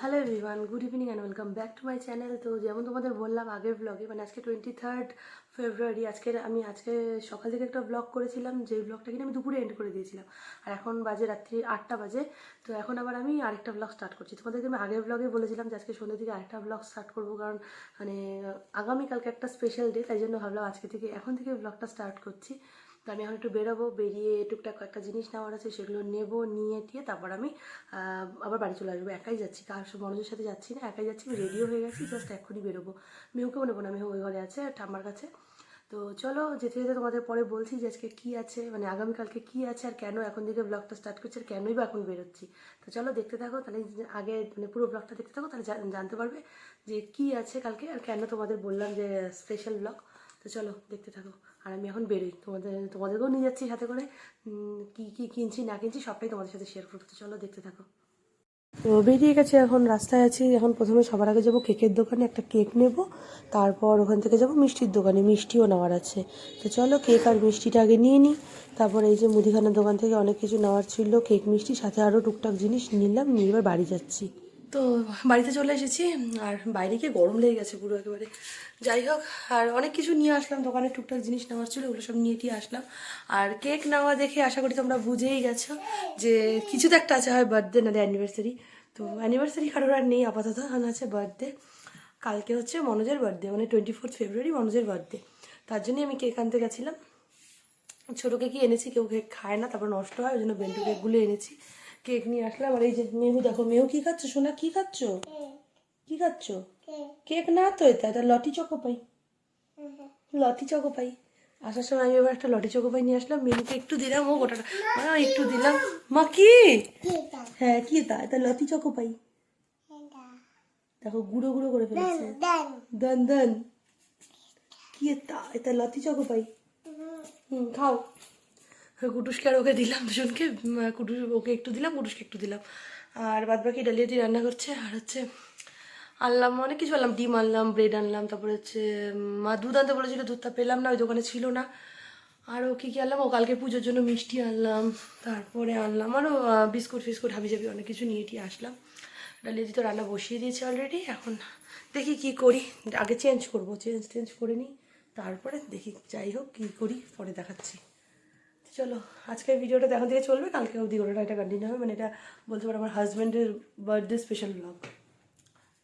Hello everyone, good evening and welcome back to my channel. তো যেমন তোমাদের বললাম আগের ব্লগে, মানে আজকে 23rd ফেব্রুয়ারি, আজকে সকাল থেকে একটা ব্লগ করেছিলাম, যে ব্লগটা কিনা আমি দুপুরে এন্ড করে দিয়েছিলাম। আর এখন বাজে রাত্রি 8টা বাজে। তো এখন আবার আমি আরেকটা ব্লগ স্টার্ট করছি। তোমাদেরকে আমি আগের ব্লগে বলেছিলাম যে আজকে সন্ধ্যে থেকে আরেকটা ব্লগ স্টার্ট করবো, কারণ মানে আগামীকালকে একটা স্পেশাল ডে, তাই জন্য ভাবলাম এখন থেকে ব্লগটা স্টার্ট করছি। তো আমি এখন একটু বেরোবো, বেরিয়ে টুকটাক কয়েকটা জিনিস নেওয়ার আছে, সেগুলো নেবো, নিয়ে টিয়ে তারপর আমি আবার বাড়ি চলে আসবো। একাই যাচ্ছি, কার মনোজের সাথে যাচ্ছি না, একাই যাচ্ছি। রেডিও হয়ে গেছি, জাস্ট এখনই বেরোবো। মেহুকেও নেবো না, মেহু ওই ঘরে আছে ঠাম্মার কাছে। তো চলো যেতে যেতে তোমাদের পরে বলছি যে আজকে কী আছে, মানে আগামীকালকে কী আছে, আর কেন এখন থেকে ব্লগটা স্টার্ট করছি, আর কেনই বা এখন বেরোচ্ছি। তো চলো দেখতে থাকো, তাহলে আগে মানে পুরো ব্লগটা দেখতে থাকো, তাহলে জানতে পারবে যে কী আছে কালকে, আর কেন তোমাদের বললাম যে স্পেশাল ব্লগ। তো চলো দেখতে থাকো। আর আমি এখন বেরোই, তোমাদেরকেও নিয়ে যাচ্ছি সাথে করে। কী কী কিনছি না কিনছি সবটাই তোমাদের সাথে শেয়ার করবো। তো চলো দেখতে থাকো। তো বেরিয়ে গেছে, এখন রাস্তায় আছি। এখন প্রথমে সবার আগে যাবো কেকের দোকানে, একটা কেক নেব। তারপর ওখান থেকে যাবো মিষ্টির দোকানে, মিষ্টিও নেওয়ার আছে। তো চলো কেক আর মিষ্টিটা আগে নিয়ে নিই। তারপর এই যে মুদিখানার দোকান থেকে অনেক কিছু নেওয়ার ছিল, কেক মিষ্টি সাথে আরও টুকটাক জিনিস নিলাম, নিয়ে এবার বাড়ি যাচ্ছি। তো বাড়িতে চলে এসেছি, আর বাইরে গিয়ে গরম লেগে গেছে পুরো একেবারে। যাই হোক, আর অনেক কিছু নিয়ে আসলাম, দোকানে টুকটাক জিনিস নেওয়ার ছিল, ওগুলো সব নিয়ে টিয়ে আসলাম। আর কেক নেওয়া দেখে আশা করি তোমরা বুঝেই গেছো যে কিছু তো একটা আছে, হয় বার্থডে নাহলে অ্যানিভার্সারি। তো অ্যানিভার্সারি কারোর আর নেই আপাতত, এখন আছে বার্থডে। কালকে হচ্ছে মনোজের বার্থডে, মানে 24 ফেব্রুয়ারি মনোজের বার্থডে। তার জন্যই আমি কেক আনতে গেছিলাম। ছোটো কেকই এনেছি, কেউ কেক খায় না, তারপর নষ্ট হয়, ওই জন্য বেন্টু কেকগুলো এনেছি। কেক নিয়ে আসলাম। আর এই যে মেহু, দেখো মেহু কী খাচ্ছ সোনা, কী খাচ্ছ, কী খাচ্ছ? কেক না তো, এটা লটি চকো পাই, লটি চকো পাই। আসার সময় আমি এবার একটা লটি চকো পাই নিয়ে আসলাম, মেহুকে একটু দিলাম, ও গোটাটা মানে একটু দিলাম। মা কি? হ্যাঁ কি এটা লটি চকো পাই, দেখো গুঁড়ো গুঁড়ো করে ফেলেছে। দান দান, কি এটা লতি চকো পাই। খাও। কুটুসকে আর ওকে দিলাম, দুজনকে। কুটুস ওকে একটু দিলাম, কুটুসকে একটু দিলাম। আর বাদ বাকি ডালিয়া দিয়ে রান্না করছে। আর হচ্ছে আনলাম অনেক কিছু, আনলাম ডিম আনলাম, ব্রেড আনলাম, তারপরে হচ্ছে মা দুধ আনতে বলেছিল, দুধটা পেলাম না, ওই দোকানে ছিল না। আরও কী কী আনলাম, ও কালকে পুজোর জন্য মিষ্টি আনলাম, তারপরে আনলাম আরও বিস্কুট ফিস্কুট হাবি জাবি অনেক কিছু নিয়ে টিয়ে আসলাম। ডালিয়া তো রান্না বসিয়ে দিয়েছি অলরেডি। এখন দেখি কি করি, আগে চেঞ্জ চেঞ্জ করে নিই, তারপরে দেখি যাই হোক কী করি পরে দেখাচ্ছি। চলো আজকের ভিডিওটা দেখা দিয়ে চলবে, কালকে অবধি ওটা এটা কন্টিনিউ হবে, মানে এটা বলতে পারো আমার হাজব্যান্ডের বার্থডে স্পেশাল ব্লগ।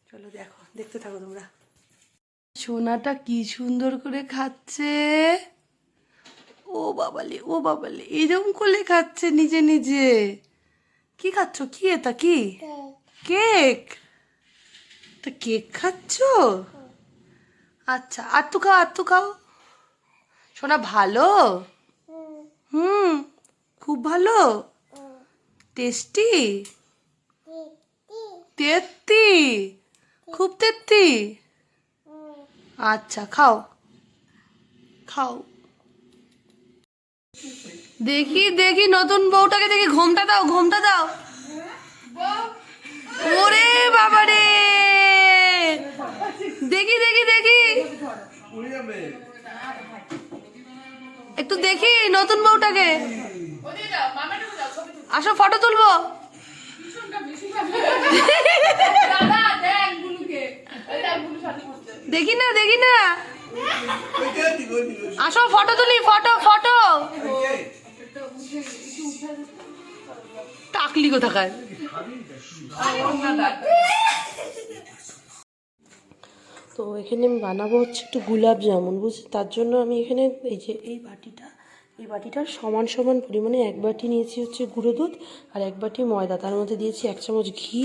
চলো দেখতে থাকো তোমরা। সোনাটা কি সুন্দর করে খাচ্ছে, ও বাবালে এরকম করলে খাচ্ছে নিজে নিজে। কি খাচ্ছ, কি এটা কি? কেক? তা কেক খাচ্ছ? আচ্ছা, আর তো খাও। সোনা ভালো? হুম, খুব ভালো, টেস্টি, তেত্তি, খুব তেত্তি। আচ্ছা খাও খাও। দেখি দেখি নতুন বউটাকে দেখি, ঘোমটা দাও, ঘোমটা দাও। ওরে বাবারে, দেখি দেখি দেখি, একটু দেখি নতুন বউটাকে। আসো ফটো তুলবো। দেখি না দেখি না, আসো ফটো তুলি, ফটো ফটো। টাকলি কোথাকার। তো এখানে আমি বানাবো হচ্ছে একটু গোলাপ জামুন, বুঝছি। তার জন্য আমি এখানে এই যে এই বাটিটার সমান সমান পরিমাণে এক বাটি নিয়েছি হচ্ছে গুঁড়ো দুধ, আর এক বাটি ময়দা, তার মধ্যে দিয়েছি 1 চামচ ঘি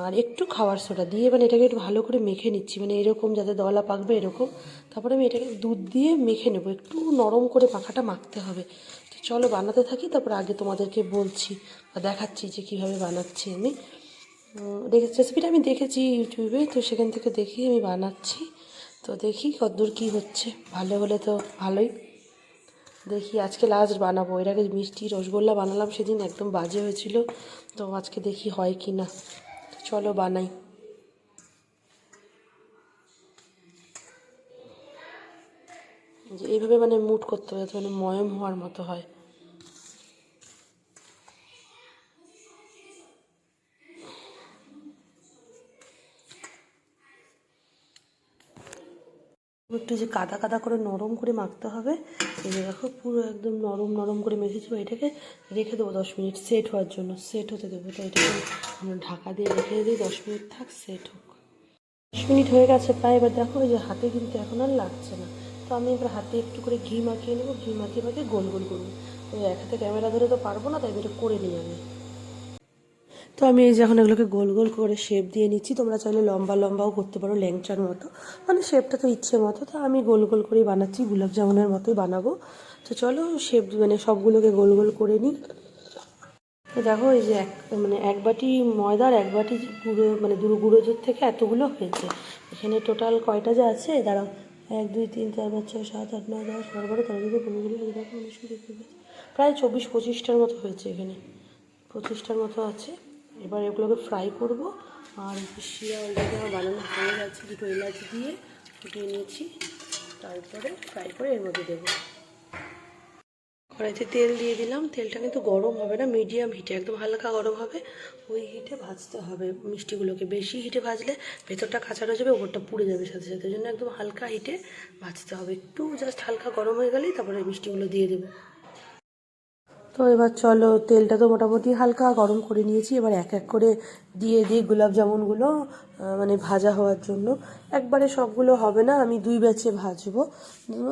আর একটু খাবার সোডা দিয়ে, মানে এটাকে একটু ভালো করে মেখে নিচ্ছি, মানে এরকম যাতে দলা পাকবে এরকম। তারপরে আমি এটাকে দুধ দিয়ে মেখে নেবো, একটু নরম করে পাখাটা মাখতে হবে। তো চলো বানাতে থাকি, তারপর আগে তোমাদেরকে বলছি বা দেখাচ্ছি যে কীভাবে বানাচ্ছি আমি। রেসিপিটা আমি দেখেছি ইউটিউবে, তো সেখান থেকে দেখি আমি বানাচ্ছি। তো দেখি কতদূর কী হচ্ছে, ভালো হলে তো ভালোই। দেখি আজকে লাস্ট বানাবো, এর আগে মিষ্টি রসগোল্লা বানালাম সেদিন, একদম বাজে হয়েছিল। তো আজকে দেখি হয় কি না, চলো বানাই। যে এইভাবে মানে মুট করতে হবে, মানে ময়ম হওয়ার মতো হয়। একটু যে কাদা কাদা করে নরম করে মাখতে হবে। এই যে দেখো পুরো একদম নরম নরম করে মেখেছি। এটাকে রেখে দেবো 10 মিনিট সেট হওয়ার জন্য, সেট হতে দেবো। তো এটাকে আমরা ঢাকা দিয়ে রেখে দিই 10 মিনিট থাক, সেট হোক। 10 মিনিট হয়ে গেছে প্রায়। এবার দেখো এই যে হাতে কিন্তু এখন আর লাগছে না। তো আমি এবার হাতে একটু করে ঘি মাখিয়ে নেবো, ঘি মাখিয়ে মাখিয়ে গোল গোল করবো। তো এক হাতে ক্যামেরা ধরে তো পারবো না, তাই এটা করে নিই আমি। তো আমি এই যে এখন এগুলোকে গোল গোল করে শেপ দিয়ে নিচ্ছি। তোমরা চাইলে লম্বা লম্বাও করতে পারো, ল্যাংচার মতো, মানে শেপটা তো ইচ্ছে মতো। তো আমি গোল গোল করেই বানাচ্ছি, গোলাপ জামুনের মতোই বানাবো। তো চলো শেপ মানে সবগুলোকে গোল গোল করে নিই। তো দেখো এই যে এক বাটি ময়দার 1 বাটি গুঁড়ো, মানে গুঁড়ো দুধ থেকে এতগুলো হয়েছে। এখানে টোটাল কয়টা যে আছে দাঁড়াও, 1 2 3 4 5 6 7 8 9 10 11 12 13 15 দেখো 19 প্রায় 24-25টার মতো হয়েছে। এখানে 25টার মতো আছে। এবার এগুলোকে ফ্রাই করব। আর শিরা অলরেডি আমার বানানো হয়ে গেছে, 2টো এলাচ দিয়ে ফুটিয়ে নিয়েছি। তারপরে ফ্রাই করে এর মধ্যে দেবো। কড়াইতে তেল দিয়ে দিলাম। তেলটা কিন্তু গরম হবে না, মিডিয়াম হিটে, একদম হালকা গরম হবে। ওই হিটে ভাজতে হবে মিষ্টিগুলোকে। বেশি হিটে ভাজলে ভেতরটা কাঁচা রয়ে যাবে, ওপরটা পুড়ে যাবে সাথে সাথে। ওই জন্য একদম হালকা হিটে ভাজতে হবে। একটু জাস্ট হালকা গরম হয়ে গেলেই তারপরে মিষ্টিগুলো দিয়ে দেবো। তো এবার চলো, তেলটা তো মোটামুটি হালকা গরম করে নিয়েছি। এবার এক এক করে দিয়ে দিই গোলাপ জামুনগুলো, মানে ভাজা হওয়ার জন্য। একবারে সবগুলো হবে না, আমি 2 ব্যাচে ভাজবো।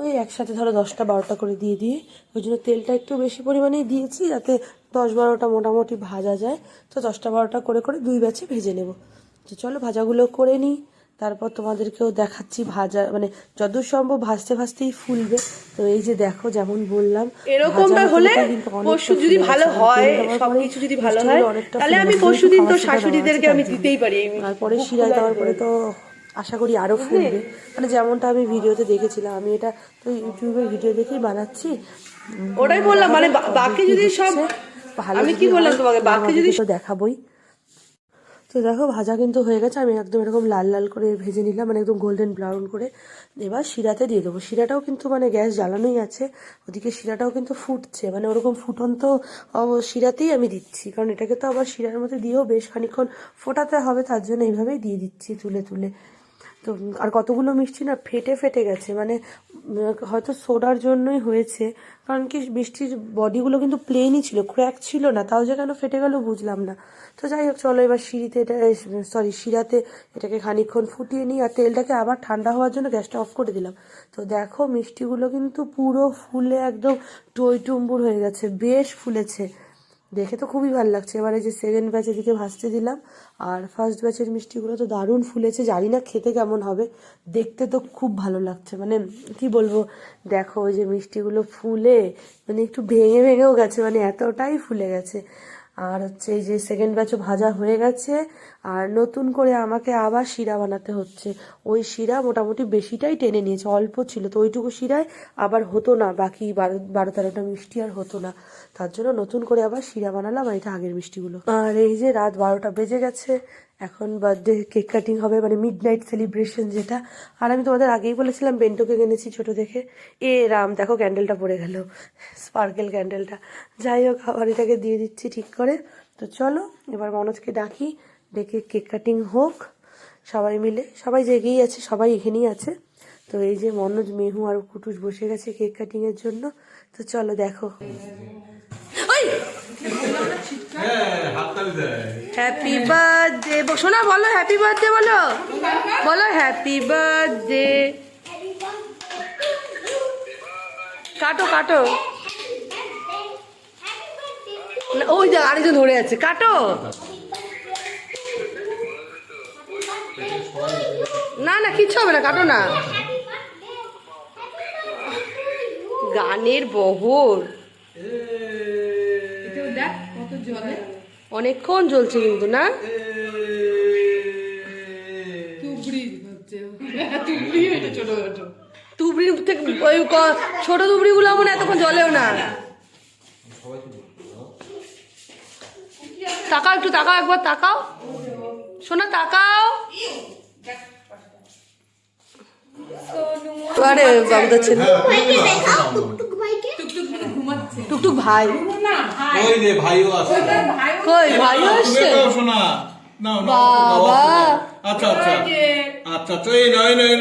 ওই একসাথে ধরো 10টা 12টা করে দিয়ে দিয়ে, ওই জন্য তেলটা একটু বেশি পরিমাণেই দিয়েছি, যাতে 10-12টা মোটামুটি ভাজা যায়। তো 10টা 12টা করে করে 2 ব্যাচে ভেজে নেব। তো চলো ভাজাগুলো করে নিই, তারপর তোমাদেরকেও দেখাচ্ছি। ভাজা মানে যতদূর সম্ভব ভাজতে ভাজতেই ফুলবে। তো এই যে দেখো, যেমন বললাম এরকমটা হলে পরশু যদি ভালো হয়, সবকিছু যদি ভালো হয়, তাহলে আমি পরশুদিন তো শাশুড়িদেরকে আমি দিতেই পারি। তারপরে শিরায় দেওয়ার পরে তো আশা করি আরো ফুলবে, মানে যেমনটা আমি ভিডিওতে দেখেছিলাম। আমি এটা তো ইউটিউবের ভিডিও দেখেই বানাচ্ছি। ওটাই বললাম, মানে বাকি যদি সব ভালো, আমি কি বললাম তোমাকে, বাকি যদি তো দেখাবোই। তো দেখো ভাজা কিন্তু হয়ে গেছে। আমি একদম এরকম লাল লাল করে ভেজে নিলাম, মানে একদম গোল্ডেন ব্রাউন করে। এবার শিরাতে দিয়ে দেবো। শিরাটাও কিন্তু মানে গ্যাস জ্বালানোই আছে, ওদিকে শিরাটাও কিন্তু ফুটছে, মানে ওরকম ফুটন্ত শিরাতেই আমি দিচ্ছি। কারণ এটাকে তো আবার শিরার মধ্যে দিয়েও বেশ খানিক্ষণ ফোটাতে হবে, তার জন্য এইভাবেই দিয়ে দিচ্ছি তুলে তুলে। তো আর কতগুলো মিষ্টি না ফেটে ফেটে গেছে, মানে হয়তো সোডার জন্যই হয়েছে। কারণ কি মিষ্টির বডিগুলো কিন্তু প্লেনই ছিল, ক্র্যাক ছিল না, তাও যে কেন ফেটে গেল বুঝলাম না। তো যাই হোক চলো, এবার শিরাতে এটাকে খানিকক্ষণ ফুটিয়ে নিই। আর তেলটাকে আবার ঠান্ডা হওয়ার জন্য গ্যাসটা অফ করে দিলাম। তো দেখো মিষ্টিগুলো কিন্তু পুরো ফুলে একদম টইটুম্বুর হয়ে গেছে, বেশ ফুলেছে, দেখে তো খুবই ভালো লাগছে। এবারে যে সেকেন্ড ব্যাচ এদিকে ভাজতে দিলাম। আর ফার্স্ট ব্যাচের মিষ্টিগুলো তো দারুণ ফুলেছে, জানি না খেতে কেমন হবে, দেখতে তো খুব ভালো লাগছে। মানে কি বলবো, দেখো ওই যে মিষ্টিগুলো ফুলে মানে একটু ভেঙে ভেঙেও গেছে, মানে এতটাই ফুলে গেছে। আর হচ্ছে এই যে সেকেন্ড ব্যাচও ভাজা হয়ে গেছে। আর নতুন করে আমাকে আবার শিরা বানাতে হচ্ছে। ওই শিরা মোটামুটি বেশিটাই টেনে নিয়েছে, অল্প ছিল তো ওইটুকু শিরায় আবার হতো না, বাকি 12-13টা মিষ্টি আর হতো না। তার জন্য নতুন করে আবার শিরা বানালাম, আর এটা আগের মিষ্টিগুলো। আর এই যে রাত 12টা বেজে গেছে, এখন বার্থডে কেক কাটিং হবে, মানে মিড নাইট সেলিব্রেশন যেটা। আর আমি তোমাদের আগেই বলেছিলাম বেন্টো কেক এনেছি ছোটো দেখে। রাম দেখো ক্যান্ডেলটা পড়ে গেল, স্পার্কেল ক্যান্ডেলটা। যাই হোক, আবার এটাকে দিয়ে দিচ্ছি ঠিক করে। তো চলো এবার মনোজকে ডাকি, ডেকে কেক কাটিং হোক সবাই মিলে। সবাই জেগেই আছে, সবাই এখানেই আছে। তো এই যে মনোজ, মেহু আর কুটুস বসে গেছে কেক কাটিংয়ের জন্য। তো চলো দেখো। হ্যাপি বার্থডে শোনা, বলো হ্যাপি বার্থডে, বলো বলো হ্যাপি বার্থডে। কাটো কাটো, ওই যে আরেকজন ধরে আছে, কাটো। না না কিচ্ছু হবে না, কাটো না। গানের বহর অনেকক্ষণ জ্বলছে কিন্তু না। তুবড়ি থেকে ছোট তুবড়ি গুলো মনে এতক্ষণ জ্বলেও না। তাকাও একটু, তাকাও একবার, তাকাও শোনা, তাকাও। আরে বাবুদার ছেলে টুকটুক ভাই, কই ভাইও আসছে? নাও নাও বাবা। আচ্ছা আচ্ছা আচ্ছা আচ্ছা এই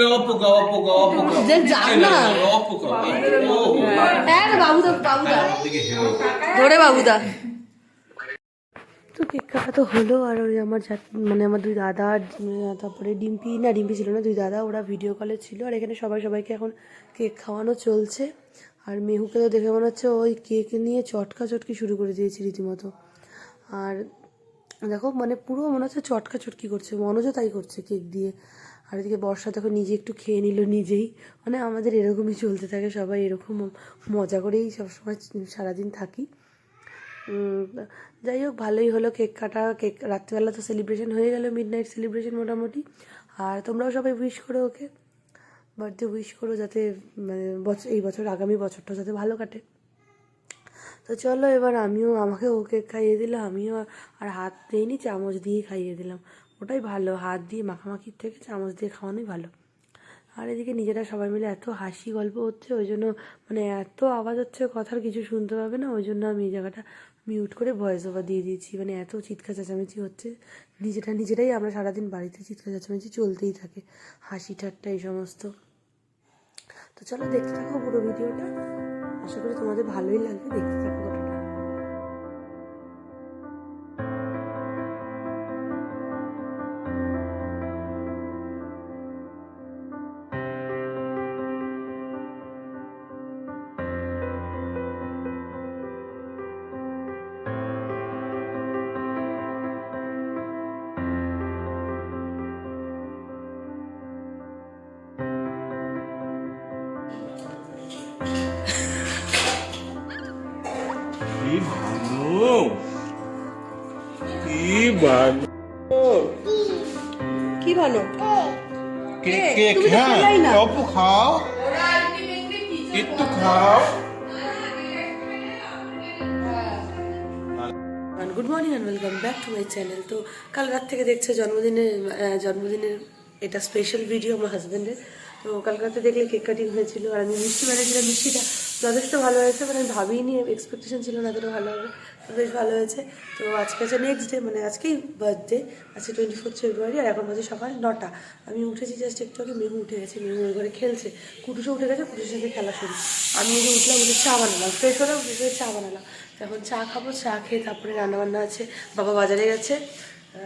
না অপুকা যাক না অপুকা হ্যাঁ বাবুদা ধরে বাবুদা। তো কেক কাটা তো হলো, আর ওই আমার মানে আমার দুই দাদা তারপরে ডিম্পি ছিল না, দুই দাদা ওরা ভিডিও কলে ছিল, আর এখানে সবাইকে এখন কেক খাওয়ানো চলছে। আর মেহুকে তো দেখে মনে হচ্ছে ওই কেক নিয়ে চটকি শুরু করে দিয়েছে রীতিমতো। আর দেখো মানে পুরো মনে হচ্ছে চটকি করছে, মনোজও তাই করছে কেক দিয়ে। আর এদিকে বর্ষা দেখো নিজে একটু খেয়ে নিল নিজেই। মানে আমাদের এরকমই চলতে থাকে, সবাই এরকম মজা করেই সবসময় সারাদিন থাকি। যাই হোক ভালোই হলো কেক কাটা। কেক রাত্রিবেলা তো সেলিব্রেশন হয়ে গেল, মিডনাইট সেলিব্রেশন মোটামুটি। আর তোমরাও সবাই উইশ করো ওকে, বার্থডে উইশ করো যাতে মানে এই বছর আগামী বছরটা যাতে ভালো কাটে। তো চলো এবার আমাকে ও কেক খাইয়ে দিল, আমিও আর হাত দিইনি, চামচ দিয়ে খাইয়ে দিলাম। ওটাই ভালো, হাত দিয়ে মাখামাখির থেকে চামচ দিয়ে খাওয়ানোই ভালো। আর এদিকে নিজেরা সবাই মিলে এত হাসি গল্প হচ্ছে, ওই জন্য মানে এত আওয়াজ হচ্ছে, কথার কিছু শুনতে পাবে না, ওই জন্য আমি এই জায়গাটা মিউট করে ভয়েস ওভার দিয়ে দিয়েছি। মানে এত চিৎকার চেঁচামেচি হচ্ছে, নিজেরাই আমরা সারাদিন বাড়িতে চিৎকার চেঁচামেচি চলতেই থাকে, হাসি ঠাট্টা এই সমস্ত। তো চলো দেখতে থাকো পুরো ভিডিওটা, আশা করি তোমাদের ভালোই লাগবে, দেখতে থাকো গোটাটা। কি ভালো কি ভালো কি ভালো কেক তুমি তো হ্যাঁ খেলাই না। অপু খাও একটু খাও। Good morning and welcome back to my channel. তো কাল রাত থেকে দেখছো জন্মদিনের এটা স্পেশাল ভিডিও আমার হাজব্যান্ডের। তো কাল রাতে দেখলে কেক কাটিং হয়েছিল, আর আমি মিষ্টি বানিয়েছিলাম। মিষ্টিটা যথেষ্ট ভালো হয়েছে, মানে আমি ভাবিনি, এক্সপেকটেশন ছিল না এতটা ভালো হবে, তো বেশ ভালো হয়েছে। তো আজকে আছে নেক্সট ডে, মানে আজকেই বার্থডে, আজকে 24 ফেব্রুয়ারি, আর এখন বাজে সকাল 9টা। আমি উঠেছি জাস্ট একটু আগে, মেহু উঠে গেছে, মেহু ওই ঘরে খেলছে, কুটুসও উঠে গেছে, কুটুসের সাথে খেলা শুরু। আমি উঠে উঠলাম, উঠে চা বানালাম, ফ্রেশ হলাম, ফ্রেশ হয়ে চা বানালাম। এখন চা খাবো, চা খেয়ে তারপরে রান্নাবান্না আছে, বাবা বাজারে গেছে।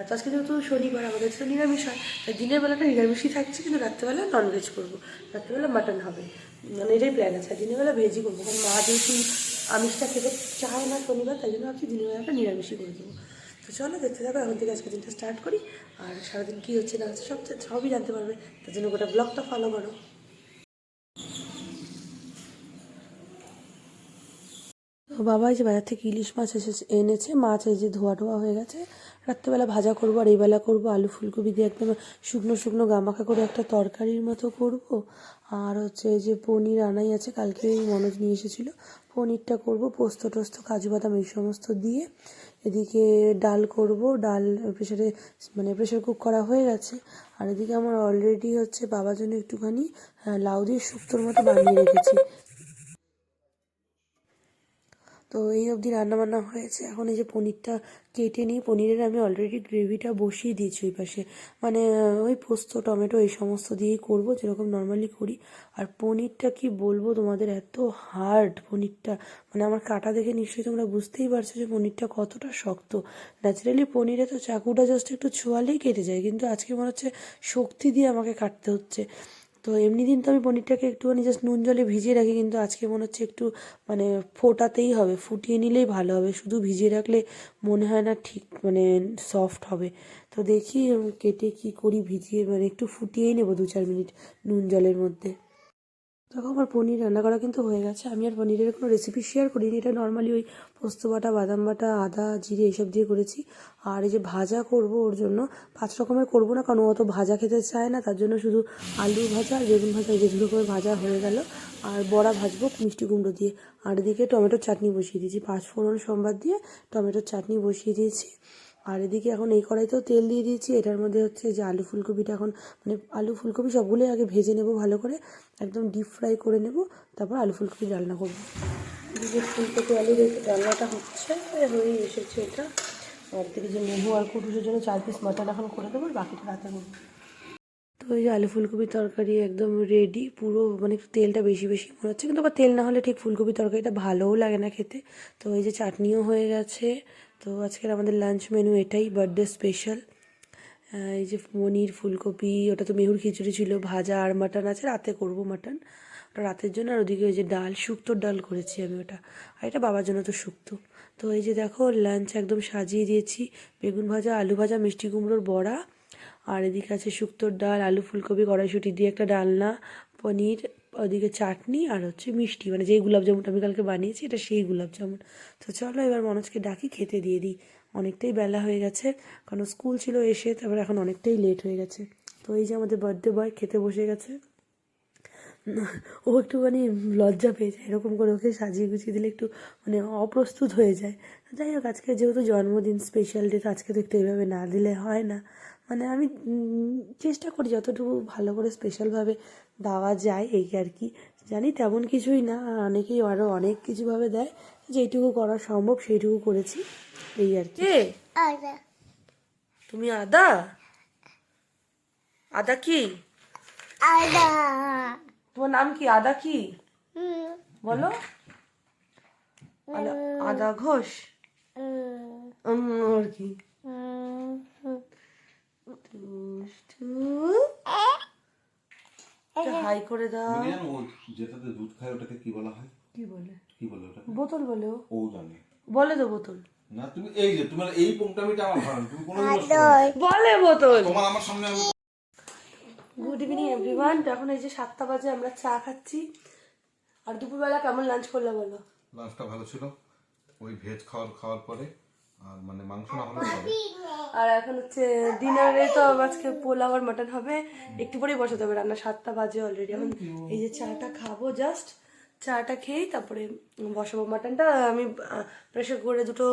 তো আজকে যেহেতু শনিবার, আমাদের তো নিরামিষ হয়, তাই দিনের বেলাটা নিরামিষই থাকছে, কিন্তু রাত্রেবেলা ননভেজ করবো, রাত্রেবেলা মাটন হবে, মানে এটাই প্ল্যান আছে। আর দিনের বেলা ভেজই করবো, কারণ মা যেহেতু আমিষটা খেতে চায় না শনিবার, তাই জন্য ভাবছি দিনের বেলাটা নিরামিষই করে দেবো। তো চলো দেখতে থাকো, এখন থেকে আজকে দিনটা স্টার্ট করি, আর সারাদিন কী হচ্ছে না হচ্ছে সবই জানতে পারবে, তার জন্য গোটা ব্লগটা ফলো করো। তো বাবা এই যে বাজার থেকে ইলিশ মাছ এনেছে, মাছ এই যে ধোয়া টোয়া হয়ে গেছে, রাত্রেবেলা ভাজা করবো, আর এই বেলা করবো আলু ফুলকপি দিয়ে একদম শুকনো গামাখা করে একটা তরকারির মতো করব। আর হচ্ছে এই যে পনির আনাই আছে, কালকে মনোজ নিয়ে এসেছিলো, পনিরটা করব, পোস্ত টোস্ত কাজু বাদাম এই সমস্ত দিয়ে। এদিকে ডাল করব, ডাল প্রেশার কুক করা হয়ে গেছে। আর এদিকে আমার অলরেডি হচ্ছে বাবার জন্য একটুখানি লাউ দিয়ে শুক্তোর মতো বানিয়ে রেখেছি। তো এই অবধি রান্নাবান্না হয়েছে, এখন এই যে পনিরটা কেটে নিই, পনিরের আমি অলরেডি গ্রেভিটা বসিয়ে দিয়েছি ওই পাশে, মানে ওই পোস্ত টমেটো এই সমস্ত দিয়েই করবো, যেরকম নর্মালি করি। আর পনিরটা কি বলবো তোমাদের, এত হার্ড পনিরটা, মানে আমার কাটা দেখে নিশ্চয়ই তোমরা বুঝতেই পারছো যে পনিরটা কতটা শক্ত। ন্যাচারালি পনিরে তো চাকুটা জাস্ট একটু ছোঁয়ালেই কেটে যায়, কিন্তু আজকে মনে হচ্ছে শক্তি দিয়ে আমাকে কাটতে হচ্ছে। তো এমনি দিন তো আমি পনিরটাকে একটুখানি জাস্ট নুন জলে ভিজিয়ে রাখি, কিন্তু আজকে মনে হচ্ছে একটু মানে ফোটাতেই হবে, ফুটিয়ে নিলেই ভালো হবে, শুধু ভিজিয়ে রাখলে মনে হয় না ঠিক মানে সফট হবে। তো দেখি কেটে কি করি, ভিজিয়ে মানে একটু ফুটিয়েই নেবো 2-4 মিনিট নুন জলের মধ্যে। দেখো আমার পনির রান্না করা কিন্তু হয়ে গেছে, আমি আর পনিরের কোনো রেসিপি শেয়ার করিনি, এটা নর্মালি ওই পোস্ত বাটা, বাদাম বাটা, আদা জিরে এইসব দিয়ে করেছি। আর এই যে ভাজা করব, ওর জন্য 5 রকমের করবো না, কারণ ও অত ভাজা খেতে চায় না, তার জন্য শুধু আলু ভাজা আর বেগুন ভাজা, এই যে দুটো করে ভাজা হয়ে গেল। আর বড়া ভাজবো মিষ্টি কুমড়ো দিয়ে। আর এদিকে টমেটোর চাটনি বসিয়ে দিয়েছি, 5 ফোড়ন সোমবার দিয়ে টমেটোর চাটনি বসিয়ে দিয়েছি। আর এদিকে এখন এই কড়াইতেও তেল দিয়ে দিয়েছি, এটার মধ্যে হচ্ছে যে আলু ফুলকপিটা এখন মানে আলু ফুলকপি সবগুলোই আগে ভেজে নেব ভালো করে, একদম ডিপ ফ্রাই করে নেব, তারপর আলু ফুলকপি রান্না করবো। এদিকে ফুলকপি আলু ডালনাটা হচ্ছে, হয়ে এসেছে এটা। আর থেকে যে মেহু আর কুটুসের জন্য 4 পিস মাটন এখন করে দেবো, আর বাকিটা রাতে করবো। তো এই যে আলু ফুলকপির তরকারি একদম রেডি পুরো, মানে একটু তেলটা বেশি বেশি মনে হচ্ছে, কিন্তু আবার তেল না হলে ঠিক ফুলকপির তরকারিটা ভালোও লাগে না খেতে। তো এই যে চাটনিও হয়ে গেছে। তো আজকের আমাদের লাঞ্চ মেনু এটাই, বার্থডে স্পেশাল। এই যে পনির, ফুলকপি, ওটা তো মেহুর খিচুড়ি ছিল, ভাজা, আর মাটন আছে, রাতে করবো মাটন, ওটা রাতের জন্য। আর ওদিকে ওই যে ডাল, শুক্তোর ডাল করেছি আমি ওটা, আর এটা বাবার জন্য তো শুক্তো। তো এই যে দেখো লাঞ্চ একদম সাজিয়ে দিয়েছি, বেগুন ভাজা, আলু ভাজা, মিষ্টি কুমড়োর বড়া, আর এদিকে আছে শুক্তোর ডাল, আলু ফুলকপি, কড়াইশুঁটি দিয়ে একটা ডালনা, পনির, ওদিকে চাটনি, আর হচ্ছে মিষ্টি, মানে যেই গুলাবজামুনটা আমি কালকে বানিয়েছি এটা সেই গুলাবজামুন। তো চলো এবার মনোজকে ডাকি, খেতে দিয়ে দিই, অনেকটাই বেলা হয়ে গেছে, কারণ স্কুল ছিল এসে, তারপরে এখন অনেকটাই লেট হয়ে গেছে। তো এই যে আমাদের বার্থডে বয় খেতে বসে গেছে। ও একটুখানি লজ্জা পেয়ে যায়, এরকম করে ওকে সাজিয়ে গুছিয়ে দিলে একটু মানে অপ্রস্তুত হয়ে যায়। যাই হোক, আজকে যেহেতু জন্মদিন, স্পেশাল ডে, তো আজকে তো একটু এইভাবে না দিলে হয় না। মানে আমি চেষ্টা করি যতটুকু ভালো করে স্পেশালভাবে দেওয়া যায়, এই আর কি। জানি তেমন কিছুই না, আর অনেকেই আরও অনেক কিছুভাবে দেয়, যেইটুকু করা সম্ভব সেইটুকু করেছি, এই আর কি। তুমি আদা? আদা কি? তোমার নাম কি? আদা কি বলো? আদা ঘোষ? আর কি? হাই করে দাও। ও যেটাতে দুধ খায় ওটাকে কি বলা হয়? কি বলে? কি বলে ওটা? বোতল বলে ও। ও জানে। বলে তো বোতল। না তুমি এই যে তোমার এই পোংটামিটা আমার ভালো না। তুমি কোনোদিন বলে বোতল। তোমার আমার সামনে আমি গুড ইভিনিং এভরিওয়ান। তো এখন এই যে 7টা বাজে, আমরা চা খাচ্ছি। আর দুপুরবেলা কেমন লাঞ্চ করলে বলো? লাঞ্চটা ভালো ছিল, ওই ভেজ খাওয়ার পরে, আর মানে মাংস না হলে হবে। আর এখন হচ্ছে ডিনারে তো আজকে পোলাও আর মাটন হবে, একটু পরেই বসাতে হবে রান্না, 7টা বাজে অলরেডি। এখন এই যে চাটা খাবো, জাস্ট চাটা খেয়েই তারপরে বসাবো। মাটনটা আমি প্রেশার করে 2টো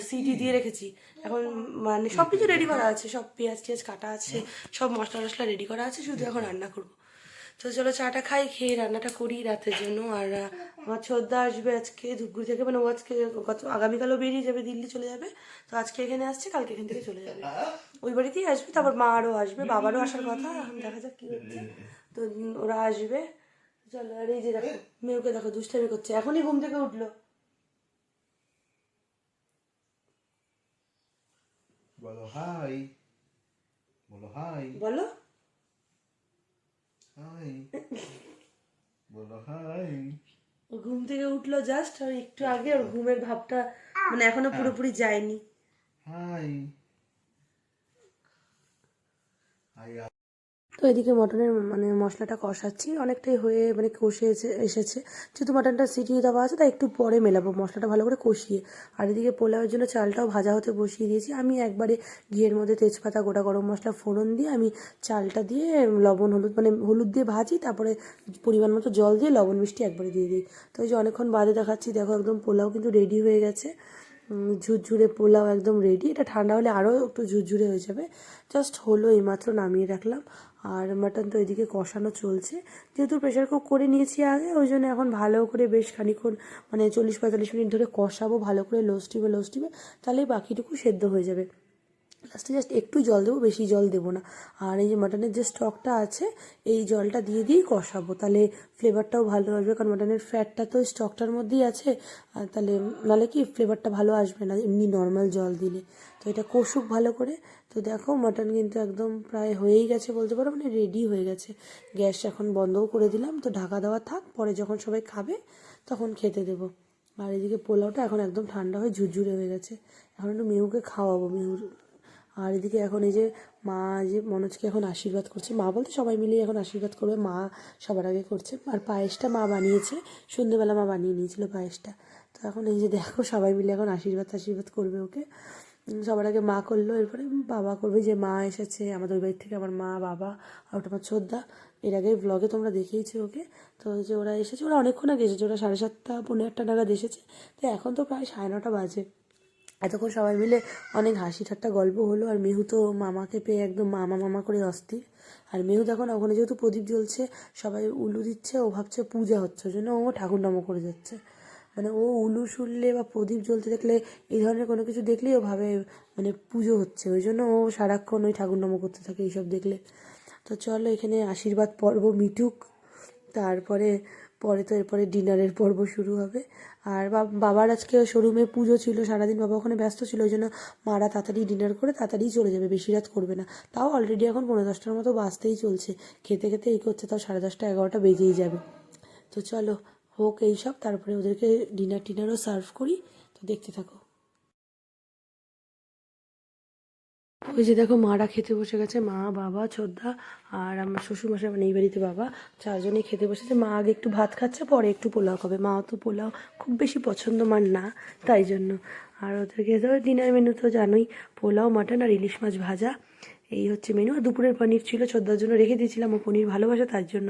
সিটি দিয়ে রেখেছি এখন, মানে সব কিছু রেডি করা আছে, সব পেঁয়াজ টিয়াজ কাটা আছে, সব মশলা টশলা রেডি করা আছে, শুধু এখন রান্না করবো। তো চলো চাটা খাই, খেয়ে রান্নাটা করি রাতের জন্য। আর আমার ছোদ্দা আসবে আজকে ধূপগুড়ি থেকে, মানে ও আজকে আগামীকালও বেরিয়ে যাবে, দিল্লি চলে যাবে। তো আজকে এখানে আসছে, কালকে এখান থেকে চলে যাবে, ওই বাড়িতেই আসবে। তারপর মা আরও আসবে, বাবারও আসার কথা, এখন দেখা যাক কী হচ্ছে। তো ওরা আসবে। চলো, আর এই যে দেখো মেয়েকে দেখো দুষ্টামি করছে, এখনই ঘুম থেকে উঠলো। বলো হাই, বলো হাই, বলো হাই, বলো হাই। ও ঘুম থেকে উঠলো জাস্ট, আর একটু আগে ওর ঘুমের ভাবটা মানে এখনো পুরোপুরি যায়নি। High high. তো এদিকে মটনের মানে মশলাটা কষাচ্ছি, অনেকটাই হয়ে মানে কষে এসেছে, যেহেতু মটনটা সিটি দেওয়া আছে তাই একটু পরে মেলাবো মশলাটা ভালো করে কষিয়ে। আর এদিকে পোলাওয়ের জন্য চালটাও ভাজা হতে বসিয়ে দিয়েছি। আমি একবারে ঘিয়ের মধ্যে তেজপাতা, গোটা গরম মশলা ফোড়ন দিয়ে আমি চালটা দিয়ে লবণ হলুদ, মানে হলুদ দিয়ে ভাজি, তারপরে পরিমাণ মতো জল দিয়ে লবণ মিষ্টি একবারে দিয়ে দিই। তো এই যে অনেকক্ষণ বাদে দেখাচ্ছি, দেখো একদম পোলাও কিন্তু রেডি হয়ে গেছে, ঝুরঝুরে পোলাও একদম রেডি। এটা ঠান্ডা হলে আরও একটু ঝুরঝুরে হয়ে যাবে। জাস্ট হলো, এইমাত্র নামিয়ে রাখলাম। আর মাটন তো এদিকে কষানো চলছে, যেহেতু প্রেশার কুক করে নিয়েছি আগে, ওই জন্য এখন ভালো করে বেশ খানিক্ষণ মানে 40-45 মিনিট ধরে কষাবো ভালো করে, লো স্টিমে, তাহলেই বাকিটুকু সেদ্ধ হয়ে যাবে। লাস্টে জাস্ট একটু জল দেবো, বেশি জল দেবো না। আর এই যে মাটনের যে স্টকটা আছে, এই জলটা দিয়ে দিয়েই কষাবো, তাহলে ফ্লেভারটাও ভালো আসবে, কারণ মাটনের ফ্যাটটা তো স্টকটার মধ্যেই আছে। আর তাহলে নাহলে কি ফ্লেভারটা ভালো আসবে না এমনি নর্মাল জল দিলে। তো এটা কষুক ভালো করে। তো দেখো মাটন কিন্তু একদম প্রায় হয়েই গেছে বলতে পারো, মানে রেডি হয়ে গেছে। গ্যাস এখন বন্ধও করে দিলাম, তো ঢাকা দেওয়া থাক, পরে যখন সবাই খাবে তখন খেতে দেবো। আর এদিকে পোলাওটা এখন একদম ঠান্ডা হয়ে ঝুরঝুরে হয়ে গেছে, এখন একটু মেহুকে খাওয়াবো। মেহুর আর এদিকে এখন এই যে মা যে মনোজকে এখন আশীর্বাদ করছে, মা বলতে সবাই মিলে এখন আশীর্বাদ করবে, মা সবার আগে করছে। আর পায়েসটা মা বানিয়েছে, সন্ধ্যেবেলা মা বানিয়ে নিয়েছিল পায়েসটা। তো এখন এই যে দেখো সবাই মিলে এখন আশীর্বাদ করবে ওকে। সবার আগে মা করলো, এরপরে বাবা করবে। যে মা এসেছে আমাদের ওই বাড়ি থেকে, আমার মা, বাবা, আর ওটা আমার ছোদ্দা, এর আগে ব্লগে তোমরা দেখিয়েছো ওকে। তো যে ওরা এসেছে, ওরা অনেকক্ষণ আগে এসেছে, ওরা 7:30 পৌনে 8টা নাগাদ এসেছে। তো এখন তো প্রায় 9:30 বাজে। এতক্ষণ সবাই মিলে অনেক হাসি ঠাট্টা গল্প হলো। আর মেহু তো মামাকে পেয়ে একদম মামা করে অস্থির। আর মেহু তখন ওখানে যেহেতু প্রদীপ জ্বলছে, সবাই উলু দিচ্ছে, ও ভাবছে পূজা হচ্ছে, ওই জন্য ও ঠাকুর নামও করে যাচ্ছে। মানে ও উলু শুনলে বা প্রদীপ জ্বলতে দেখলে এই ধরনের কোনো কিছু দেখলেই ও ভাবে মানে পুজো হচ্ছে, ওই জন্য ও সারাক্ষণ ওই ঠাকুর নাম করতে থাকে এইসব দেখলে। তো চলো এখানে আশীর্বাদ পর্ব মিটুক, তারপরে তো এরপরে ডিনারের পর্ব শুরু হবে। আর বাবার আজকে শোরুমে পুজো ছিল, সারাদিন বাবা ওখানে ব্যস্ত ছিল, ওই জন্য মারা তাড়াতাড়ি ডিনার করে তাড়াতাড়ি চলে যাবে, বেশি রাত করবে না। তাও অলরেডি এখন 10:45টার মতো বাজতেই চলছে, খেতে খেতে এই করছে, তাও 10:30 11টা বেজেই যাবে। তো চলো হোক এইসব, তারপরে ওদেরকে টিনারও সার্ভ করি, তো দেখতে থাকো। ওই যে দেখো মারা খেতে বসে গেছে, মা বাবা ছোদ্দা আর আমার শ্বশুরমশাই, মানে এই বাড়িতে বাবা, চারজনেই খেতে বসেছে। মা আগে একটু ভাত খাচ্ছে, পরে একটু পোলাও খাবে। মা তো পোলাও খুব বেশি পছন্দ মার না, তাই জন্য। আর ওদেরকে তো ডিনার মেনু তো জানোই, পোলাও, মাটন আর ইলিশ মাছ ভাজা, এই হচ্ছে মেনু। আর দুপুরের পনির ছিল, ছোদ্দার জন্য রেখে দিয়েছিলাম, ও পনির ভালোবাসে তার জন্য।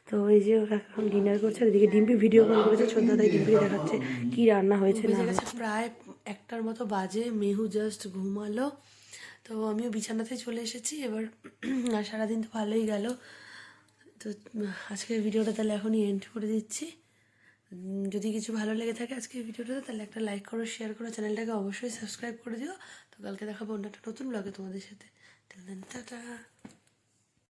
তো এই যে ওরা এখন ডিনার করছে, আর এদিকে ডিম্পি ভিডিও কল করেছে, ছোদ্দা তাই ডিম্পিকে দেখাচ্ছে কী রান্না হয়েছে না হয়েছে। প্রায় 1টার মতো বাজে, মেহু জাস্ট ঘুমালো, তো আমিও বিছানাতে চলে এসেছি এবার। আর সারাদিন তো ভালোই গেল। তো আজকের ভিডিওটা তাহলে এখনই এন্ড করে দিচ্ছি। যদি কিছু ভালো লেগে থাকে আজকের ভিডিওটাতে, তাহলে একটা লাইক করো, শেয়ার করো, চ্যানেলটাকে অবশ্যই সাবস্ক্রাইব করে দিও। তো কালকে দেখাবো অন্য একটা নতুন ব্লগে তোমাদের সাথে। টাটা।